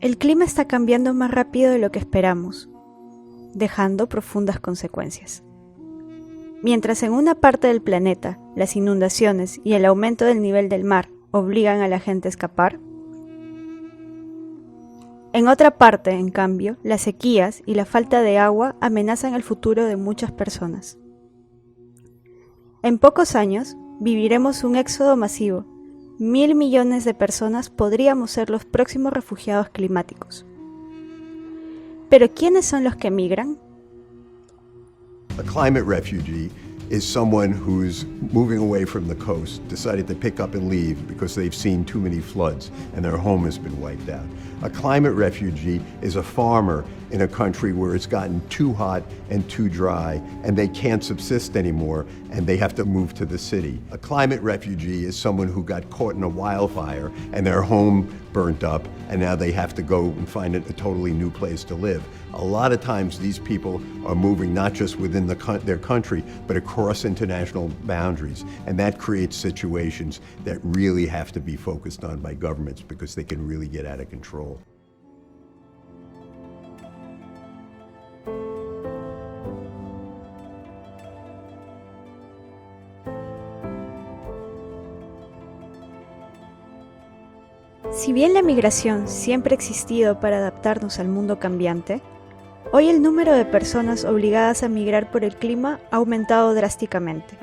El clima está cambiando más rápido de lo que esperamos, dejando profundas consecuencias. Mientras en una parte del planeta las inundaciones y el aumento del nivel del mar obligan a la gente a escapar, en otra parte, en cambio, las sequías y la falta de agua amenazan el futuro de muchas personas. En pocos años, viviremos un éxodo masivo. 1.000 millones de personas podríamos ser los próximos refugiados climáticos. ¿Pero quiénes son los que migran? A climate refugee is someone who's moving away from the coast, decided to pick up and leave because they've seen too many floods and their home has been wiped out. A climate refugee is a farmer in a country where it's gotten too hot and too dry and they can't subsist anymore and they have to move to the city. A climate refugee is someone who got caught in a wildfire and their home burnt up and now they have to go and find a totally new place to live. A lot of times these people are moving not just within their country, but across international boundaries. And that creates situations that really have to be focused on by governments because they can really get out of control. Si bien la migración siempre ha existido para adaptarnos al mundo cambiante, hoy el número de personas obligadas a migrar por el clima ha aumentado drásticamente.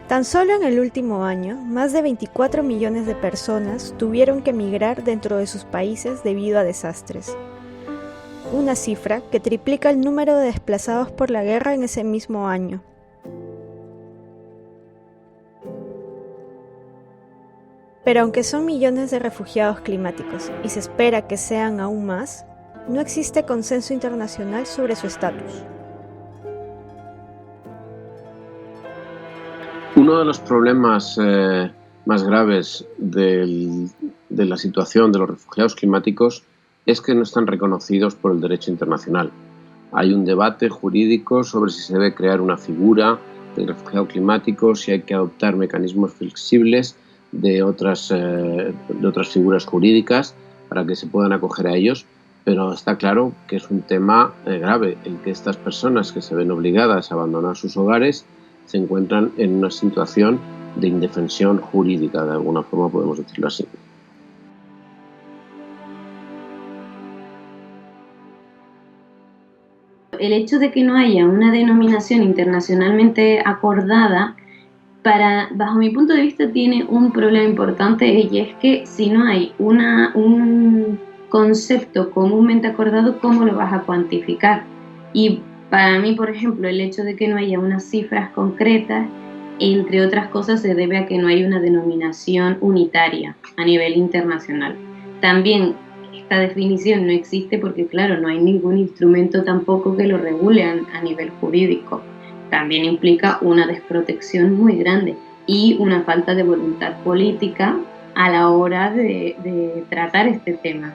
Tan solo en el último año, más de 24 millones de personas tuvieron que migrar dentro de sus países debido a desastres. Una cifra que triplica el número de desplazados por la guerra en ese mismo año. Pero aunque son millones de refugiados climáticos y se espera que sean aún más, no existe consenso internacional sobre su estatus. Uno de los problemas más graves de la situación de los refugiados climáticos es que no están reconocidos por el derecho internacional. Hay un debate jurídico sobre si se debe crear una figura del refugiado climático, si hay que adoptar mecanismos flexibles de otras figuras jurídicas para que se puedan acoger a ellos, pero está claro que es un tema grave el que estas personas que se ven obligadas a abandonar sus hogares se encuentran en una situación de indefensión jurídica, de alguna forma podemos decirlo así. El hecho de que no haya una denominación internacionalmente acordada, bajo mi punto de vista, tiene un problema importante, y es que si no hay un concepto comúnmente acordado, ¿cómo lo vas a cuantificar? Y para mí, por ejemplo, el hecho de que no haya unas cifras concretas, entre otras cosas, se debe a que no hay una denominación unitaria a nivel internacional. También esta definición no existe porque, claro, no hay ningún instrumento tampoco que lo regule a nivel jurídico. También implica una desprotección muy grande y una falta de voluntad política a la hora de tratar este tema.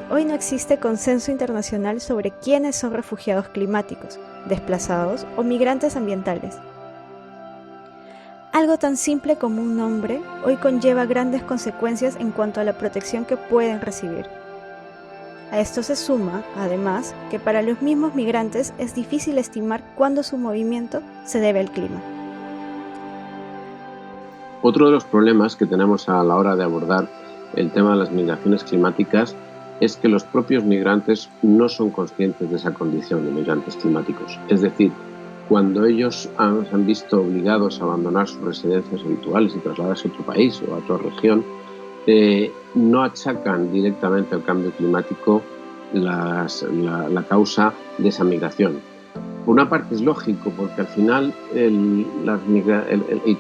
Hoy no existe consenso internacional sobre quiénes son refugiados climáticos, desplazados o migrantes ambientales. Algo tan simple como un nombre hoy conlleva grandes consecuencias en cuanto a la protección que pueden recibir. A esto se suma, además, que para los mismos migrantes es difícil estimar cuándo su movimiento se debe al clima. Otro de los problemas que tenemos a la hora de abordar el tema de las migraciones climáticas es que los propios migrantes no son conscientes de esa condición de migrantes climáticos. Es decir, cuando ellos se han visto obligados a abandonar sus residencias habituales y trasladarse a otro país o a otra región, no achacan directamente al cambio climático la causa de esa migración. Por una parte es lógico, porque al final el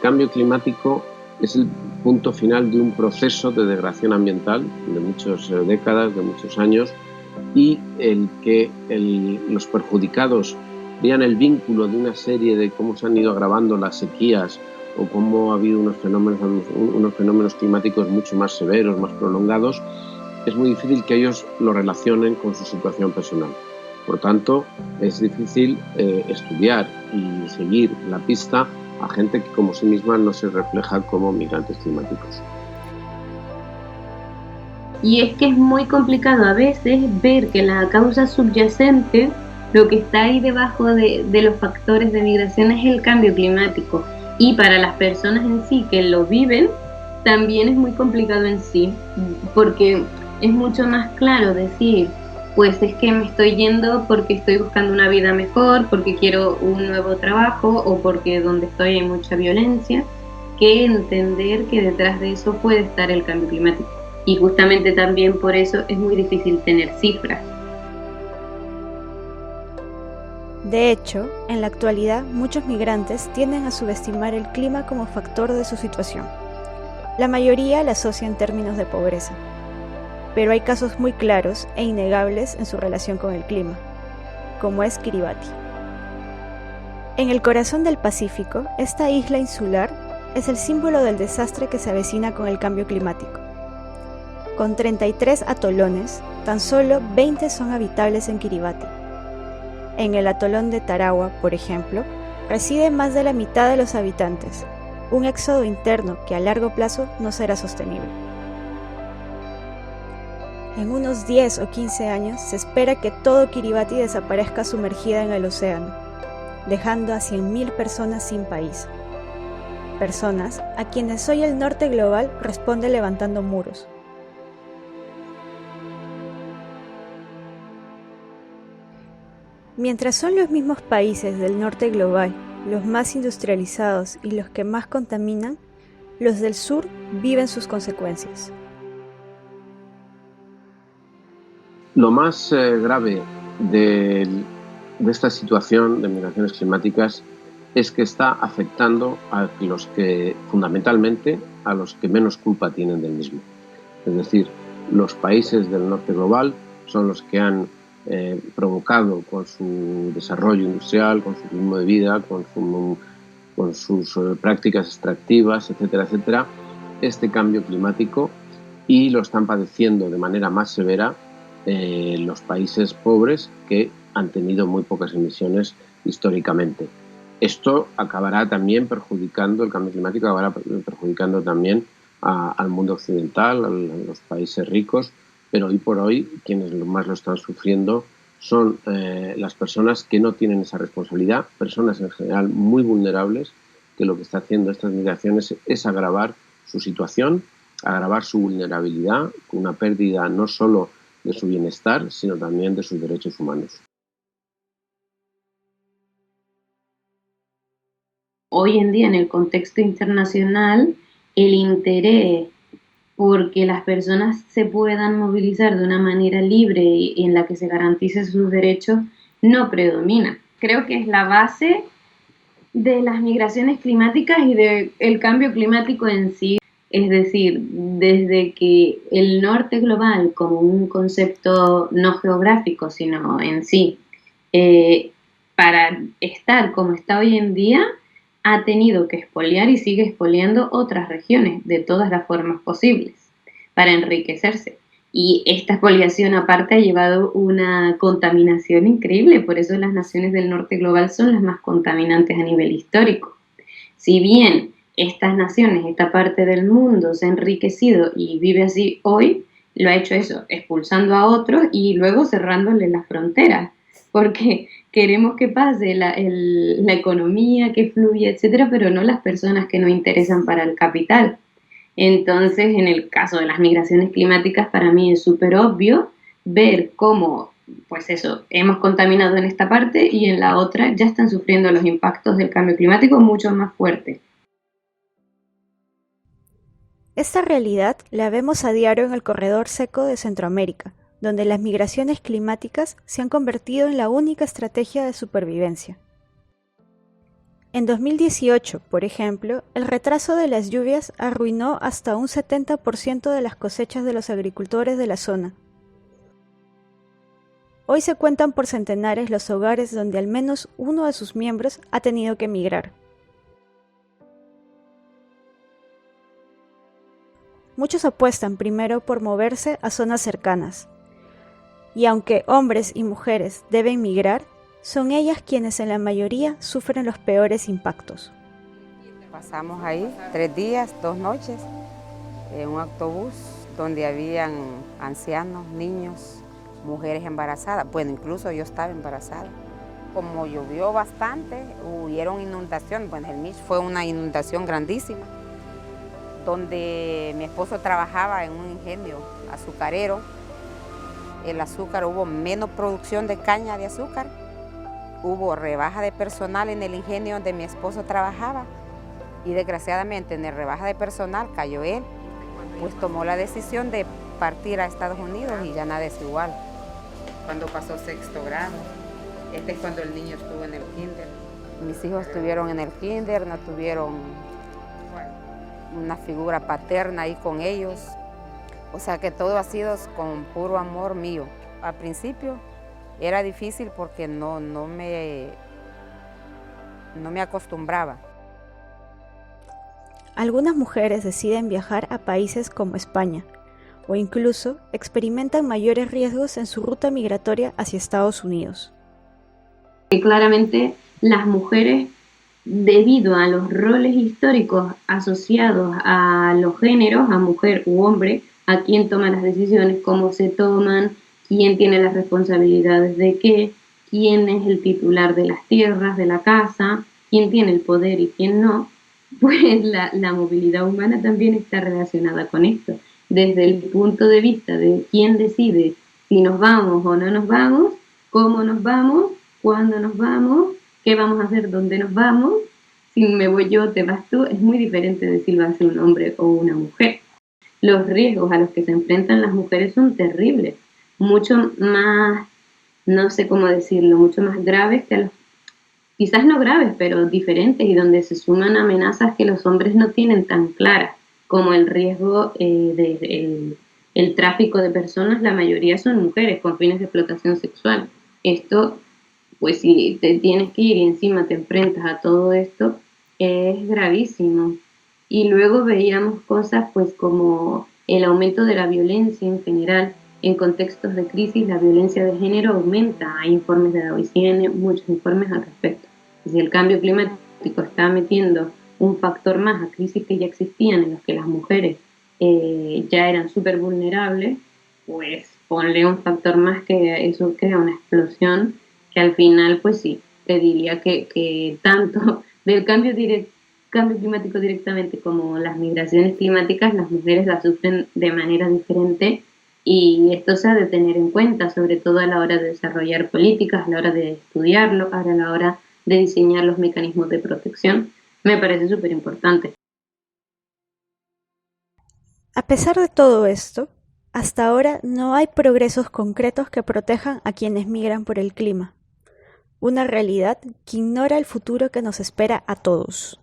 cambio climático es el punto final de un proceso de degradación ambiental de muchas décadas, de muchos años, y el que los perjudicados vean el vínculo de una serie de cómo se han ido agravando las sequías o cómo ha habido unos fenómenos climáticos mucho más severos, más prolongados, es muy difícil que ellos lo relacionen con su situación personal. Por tanto, es difícil estudiar y seguir la pista a gente que como sí misma no se refleja como migrantes climáticos. Y es que es muy complicado a veces ver que la causa subyacente, lo que está ahí debajo de los factores de migración, es el cambio climático. Y para las personas en sí que lo viven, también es muy complicado en sí, porque es mucho más claro decir, pues es que me estoy yendo porque estoy buscando una vida mejor, porque quiero un nuevo trabajo o porque donde estoy hay mucha violencia, que entender que detrás de eso puede estar el cambio climático. Y justamente también por eso es muy difícil tener cifras. De hecho, en la actualidad muchos migrantes tienden a subestimar el clima como factor de su situación. La mayoría la asocia en términos de pobreza, pero hay casos muy claros e innegables en su relación con el clima, como es Kiribati. En el corazón del Pacífico, esta isla insular es el símbolo del desastre que se avecina con el cambio climático. Con 33 atolones, tan solo 20 son habitables en Kiribati. En el atolón de Tarawa, por ejemplo, reside más de la mitad de los habitantes, un éxodo interno que a largo plazo no será sostenible. En unos 10 o 15 años se espera que todo Kiribati desaparezca sumergida en el océano, dejando a 100.000 personas sin país. Personas a quienes hoy el norte global responde levantando muros. Mientras son los mismos países del norte global los más industrializados y los que más contaminan, los del sur viven sus consecuencias. Lo más grave de esta situación de migraciones climáticas es que está afectando a los que, fundamentalmente, a los que menos culpa tienen del mismo. Es decir, los países del norte global son los que han provocado con su desarrollo industrial, con su ritmo de vida, con sus prácticas extractivas, etcétera, etcétera, este cambio climático, y lo están padeciendo de manera más severa los países pobres que han tenido muy pocas emisiones históricamente. Esto acabará también perjudicando, el cambio climático acabará perjudicando también al mundo occidental, a los países ricos, pero hoy por hoy quienes más lo están sufriendo son las personas que no tienen esa responsabilidad, personas en general muy vulnerables, que lo que está haciendo estas migraciones es agravar su situación, agravar su vulnerabilidad, con una pérdida no solo de su bienestar, sino también de sus derechos humanos. Hoy en día, en el contexto internacional, el interés porque las personas se puedan movilizar de una manera libre y en la que se garanticen sus derechos no predomina. Creo que es la base de las migraciones climáticas y del cambio climático en sí. Es decir, desde que el norte global, como un concepto no geográfico, sino en sí, para estar como está hoy en día, ha tenido que expoliar y sigue expoliando otras regiones de todas las formas posibles para enriquecerse. Y esta expoliación aparte ha llevado una contaminación increíble, por eso las naciones del norte global son las más contaminantes a nivel histórico. Si bien estas naciones, esta parte del mundo se ha enriquecido y vive así hoy, lo ha hecho eso, expulsando a otros y luego cerrándole las fronteras, porque queremos que pase la economía, que fluya, etcétera, pero no las personas que nos interesan para el capital. Entonces, en el caso de las migraciones climáticas, para mí es súper obvio ver cómo, pues eso, hemos contaminado en esta parte y en la otra ya están sufriendo los impactos del cambio climático mucho más fuertes. Esta realidad la vemos a diario en el corredor seco de Centroamérica, donde las migraciones climáticas se han convertido en la única estrategia de supervivencia. En 2018, por ejemplo, el retraso de las lluvias arruinó hasta un 70% de las cosechas de los agricultores de la zona. Hoy se cuentan por centenares los hogares donde al menos uno de sus miembros ha tenido que emigrar. Muchos apuestan primero por moverse a zonas cercanas. Y aunque hombres y mujeres deben migrar, son ellas quienes en la mayoría sufren los peores impactos. Pasamos ahí 3 días, 2 noches, en un autobús donde habían ancianos, niños, mujeres embarazadas. Bueno, incluso yo estaba embarazada. Como llovió bastante, hubieron inundación. Bueno, el Mitch fue una inundación grandísima, donde mi esposo trabajaba en un ingenio azucarero. El azúcar, hubo menos producción de caña de azúcar, hubo rebaja de personal en el ingenio donde mi esposo trabajaba y desgraciadamente en la rebaja de personal cayó él, pues tomó la decisión de partir a Estados Unidos y ya nada es igual. Cuando pasó 6º grado, este es cuando el niño estuvo en el kinder. Mis hijos estuvieron en el kinder, no tuvieron una figura paterna ahí con ellos. O sea que todo ha sido con puro amor mío. Al principio era difícil porque no me acostumbraba. Algunas mujeres deciden viajar a países como España, o incluso experimentan mayores riesgos en su ruta migratoria hacia Estados Unidos. Claramente las mujeres, debido a los roles históricos asociados a los géneros, a mujer u hombre, a quién toma las decisiones, cómo se toman, quién tiene las responsabilidades de qué, quién es el titular de las tierras, de la casa, quién tiene el poder y quién no, pues la movilidad humana también está relacionada con esto. Desde el punto de vista de quién decide si nos vamos o no nos vamos, cómo nos vamos, cuándo nos vamos, qué vamos a hacer, dónde nos vamos, si me voy yo, te vas tú, es muy diferente de si lo hace un hombre o una mujer. Los riesgos a los que se enfrentan las mujeres son terribles, mucho más, no sé cómo decirlo, mucho más graves que los, quizás no graves, pero diferentes, y donde se suman amenazas que los hombres no tienen tan claras, como el riesgo el tráfico de personas. La mayoría son mujeres con fines de explotación sexual. Esto, pues si te tienes que ir y encima te enfrentas a todo esto, es gravísimo. Y luego veíamos cosas pues como el aumento de la violencia en general. En contextos de crisis, la violencia de género aumenta. Hay informes de la OICN, muchos informes al respecto. Y si el cambio climático está metiendo un factor más a crisis que ya existían, en los que las mujeres ya eran súper vulnerables, pues ponle un factor más que eso crea una explosión que al final, pues sí, te diría que tanto del cambio climático directamente como las migraciones climáticas, las mujeres las sufren de manera diferente, y esto se ha de tener en cuenta, sobre todo a la hora de desarrollar políticas, a la hora de estudiarlo, a la hora de diseñar los mecanismos de protección. Me parece súper importante. A pesar de todo esto, hasta ahora no hay progresos concretos que protejan a quienes migran por el clima. Una realidad que ignora el futuro que nos espera a todos.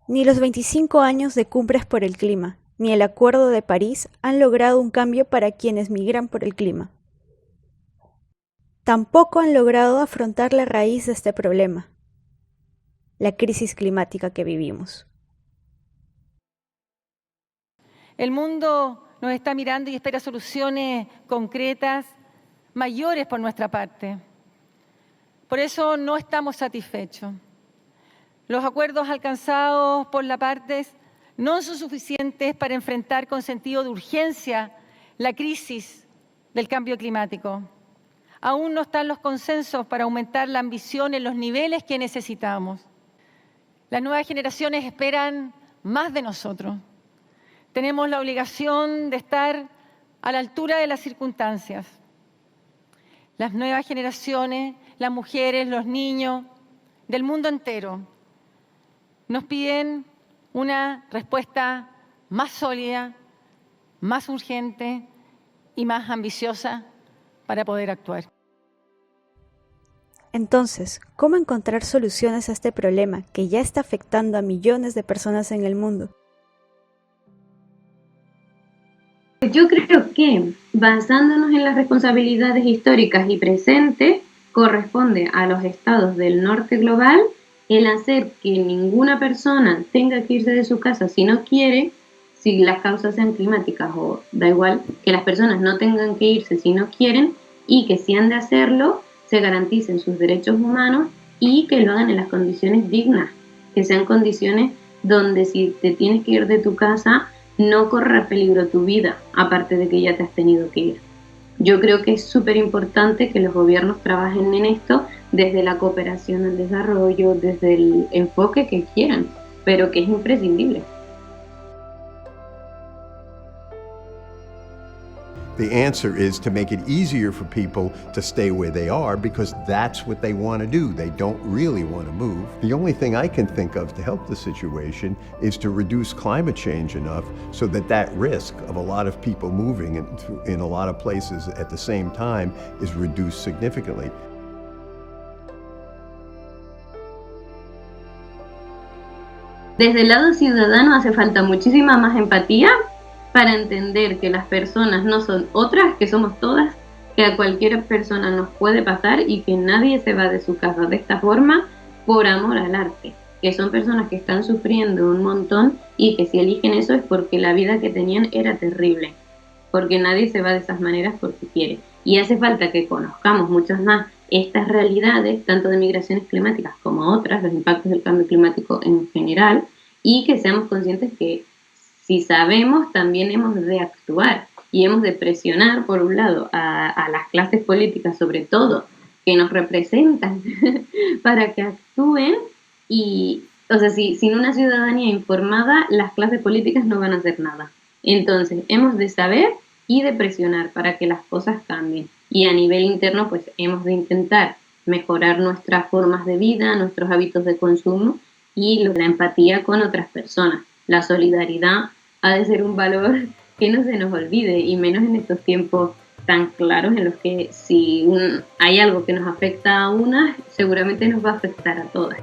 Ni los 25 años de cumbres por el clima, ni el Acuerdo de París han logrado un cambio para quienes migran por el clima. Tampoco han logrado afrontar la raíz de este problema, la crisis climática que vivimos. El mundo nos está mirando y espera soluciones concretas, mayores por nuestra parte. Por eso no estamos satisfechos. Los acuerdos alcanzados por las partes no son suficientes para enfrentar con sentido de urgencia la crisis del cambio climático. Aún no están los consensos para aumentar la ambición en los niveles que necesitamos. Las nuevas generaciones esperan más de nosotros. Tenemos la obligación de estar a la altura de las circunstancias. Las nuevas generaciones, las mujeres, los niños del mundo entero nos piden una respuesta más sólida, más urgente y más ambiciosa para poder actuar. Entonces, ¿cómo encontrar soluciones a este problema que ya está afectando a millones de personas en el mundo? Yo creo que, basándonos en las responsabilidades históricas y presentes, corresponde a los estados del norte global el hacer que ninguna persona tenga que irse de su casa si no quiere, si las causas sean climáticas o da igual, que las personas no tengan que irse si no quieren y que si han de hacerlo, se garanticen sus derechos humanos y que lo hagan en las condiciones dignas, que sean condiciones donde si te tienes que ir de tu casa no corra peligro tu vida, aparte de que ya te has tenido que ir. Yo creo que es súper importante que los gobiernos trabajen en esto desde la cooperación al desarrollo, desde el enfoque que quieran, pero que es imprescindible. The answer is to make it easier for people to stay where they are because that's what they want to do. They don't really want to move. The only thing I can think of to help the situation is to reduce climate change enough so that that risk of a lot of people moving in a lot of places at the same time is reduced significantly. Desde el lado ciudadano hace falta muchísima más empatía para entender que las personas no son otras, que somos todas, que a cualquier persona nos puede pasar y que nadie se va de su casa de esta forma por amor al arte, que son personas que están sufriendo un montón y que si eligen eso es porque la vida que tenían era terrible, porque nadie se va de esas maneras porque quiere. Y hace falta que conozcamos muchas más estas realidades, tanto de migraciones climáticas como otras, los impactos del cambio climático en general, y que seamos conscientes que si sabemos, también hemos de actuar y hemos de presionar, por un lado, a las clases políticas, sobre todo, que nos representan, para que actúen. Y, o sea, sin una ciudadanía informada, las clases políticas no van a hacer nada. Entonces, hemos de saber y de presionar para que las cosas cambien. Y a nivel interno, pues, hemos de intentar mejorar nuestras formas de vida, nuestros hábitos de consumo y la empatía con otras personas. La solidaridad ha de ser un valor que no se nos olvide, y menos en estos tiempos tan claros en los que si hay algo que nos afecta a unas, seguramente nos va a afectar a todas.